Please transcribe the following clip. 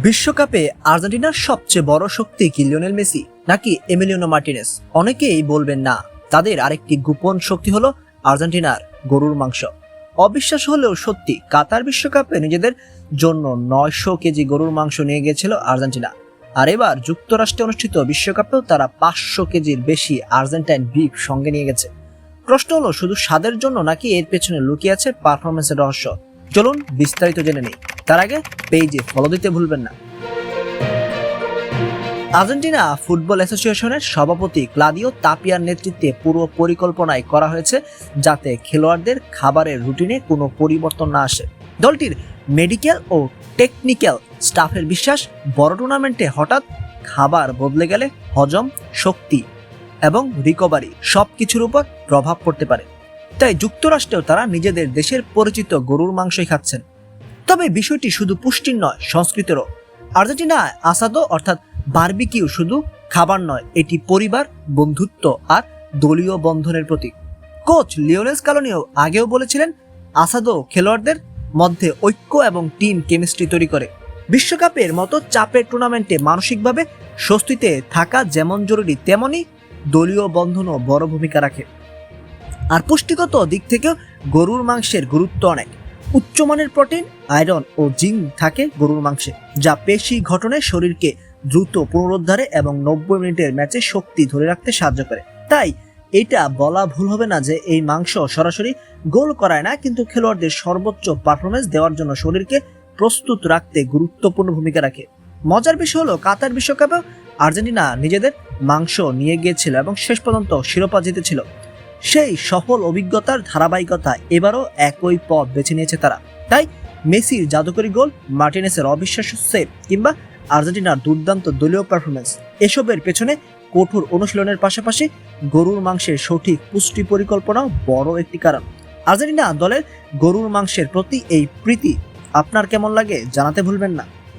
বিশ্বকাপে আর্জেন্টিনার সবচেয়ে বড় শক্তি কি লিওনেল মেসি নাকি এমিলিয়ানো মার্টিনেজ? অনেকেই বলবেন না, তাদের আরেকটি গোপন শক্তি হলো আর্জেন্টিনার গরুর মাংস। অবিশ্বাস হলেও সত্যি, কাতার বিশ্বকাপে নিজেদের জন্য 900 কেজি গরুর মাংস নিয়ে গিয়েছিল আর্জেন্টিনা। আর এবার যুক্তরাষ্ট্রে অনুষ্ঠিত বিশ্বকাপেও তারা 500 কেজির বেশি আর্জেন্টাইন বিফ সঙ্গে নিয়ে গেছে। প্রশ্ন হলো, শুধু স্বাদের জন্য নাকি এর পেছনে লুকিয়ে আছে পারফরমেন্সের রহস্য? চলুন বিস্তারিত জেনে নেই। তার আগে পেজে ফলো দিতে ভুলবেন না। আর্জেন্টিনা ফুটবল অ্যাসোসিয়েশনের সভাপতি ক্লাদিও তাপিয়ার নেতৃত্বে পুরো পরিকল্পনায় করা হয়েছে যাতে খেলোয়াড়দের খাবারের রুটিনে কোনো পরিবর্তন না আসে। দলটির মেডিকেল ও টেকনিক্যাল স্টাফের বিশ্বাস, বড় টুর্নামেন্টে হঠাৎ খাবার বদলে গেলে হজম, শক্তি এবং রিকভারি সবকিছুর উপর প্রভাব পড়তে পারে। তাই যুক্তরাষ্ট্রেও তারা নিজেদের দেশের পরিচিত গরুর মাংসই খাচ্ছেন। তবে বিষয়টি শুধু পুষ্টির নয়, সংস্কৃতিরও। আর্জেন্টিনায় আসাদো অর্থাৎ বারবিকিউ শুধু খাবার নয়, এটি পরিবার, বন্ধুত্ব আর দলীয় বন্ধনের প্রতীক। কোচ লিওনেল স্কালোনিও আগেও বলেছিলেন, আসাদো খেলোয়াড়দের মধ্যে ঐক্য এবং টিম কেমিস্ট্রি তৈরি করে। বিশ্বকাপের মতো চাপের টুর্নামেন্টে মানসিকভাবে স্বস্তিতে থাকা যেমন জরুরি, তেমনি দলীয় বন্ধনও বড় ভূমিকা রাখে। আর পুষ্টিগত দিক থেকেও গরুর মাংসের গুরুত্ব অনেক। উচ্চমানের প্রোটিন, আয়রন ও জিঙ্ক থাকে গরুর মাংসে, যা পেশি গঠনে, শরীরকে দ্রুত পুনরুদ্ধারে এবং 90 মিনিটের ম্যাচে শক্তি ধরে রাখতে সাহায্য করে। তাই এটা বলা ভুল হবে না যে এই মাংস সরাসরি গোল করায় না, কিন্তু খেলোয়াড়দের সর্বোচ্চ পারফরমেন্স দেওয়ার জন্য শরীরকে প্রস্তুত রাখতে গুরুত্বপূর্ণ ভূমিকা রাখে। মজার বিষয় হলো, কাতার বিশ্বকাপেও আর্জেন্টিনা নিজেদের মাংস নিয়ে গিয়েছিল এবং শেষ পর্যন্ত শিরোপা জিতেছিল। সেই সফল অভিজ্ঞতার ধারাবাহিকতা এবারও একই পথ বেছে নিয়েছে তারা। তাই মেসির জাদুকরী গোল, মার্টিনেসের অবিশ্বাস্য সেভ কিংবা আর্জেন্টিনার দুর্দান্ত দলীয় পারফরমেন্স, এসবের পেছনে কঠোর অনুশীলনের পাশাপাশি গরুর মাংসের সঠিক পুষ্টি পরিকল্পনাও বড় একটি কারণ। আর্জেন্টিনা দলের গরুর মাংসের প্রতি এই প্রীতি আপনার কেমন লাগে জানাতে ভুলবেন না।